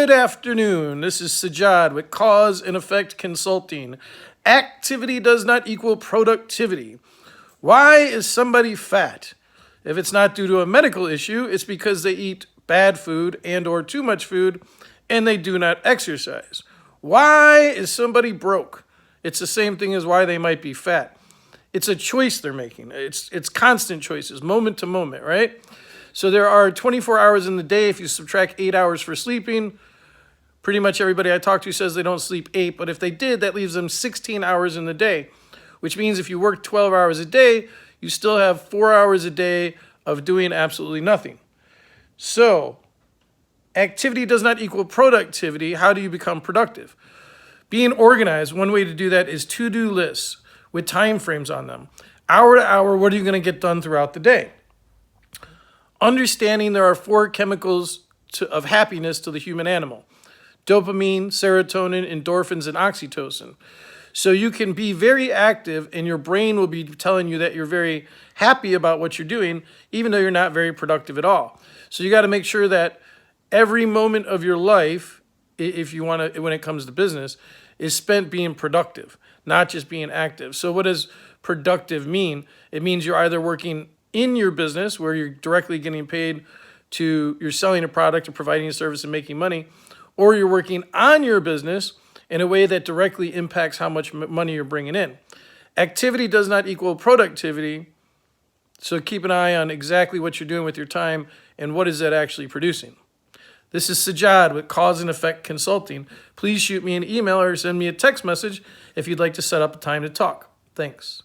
Good afternoon. This is Sajad with Cause and Effect Consulting. Activity does not equal productivity. Why is somebody fat? If it's not due to a medical issue, it's because they eat bad food and or too much food and they do not exercise. Why is somebody broke? It's the same thing as why they might be fat. It's a choice they're making. It's constant choices, moment to moment, right? So there are 24 hours in the day. If you subtract 8 hours for sleeping, pretty much everybody I talk to says they don't sleep 8, but if they did, that leaves them 16 hours in the day, which means if you work 12 hours a day, you still have 4 hours a day of doing absolutely nothing. So activity does not equal productivity. How do you become productive? Being organized, one way to do that is to-do lists with time frames on them. Hour to hour, what are you going to get done throughout the day? Understanding there are 4 chemicals of happiness to the human animal: dopamine, serotonin, endorphins, and oxytocin. So you can be very active and your brain will be telling you that you're very happy about what you're doing, even though you're not very productive at all. So you got to make sure that every moment of your life, if you want to, when it comes to business, is spent being productive, not just being active. So what does productive mean? It means you're either working in your business where you're directly getting paid you're selling a product or providing a service and making money, or you're working on your business in a way that directly impacts how much money you're bringing in. Activity does not equal productivity, so keep an eye on exactly what you're doing with your time and what is that actually producing. This is Sajad with Cause and Effect Consulting. Please shoot me an email or send me a text message if you'd like to set up a time to talk. Thanks.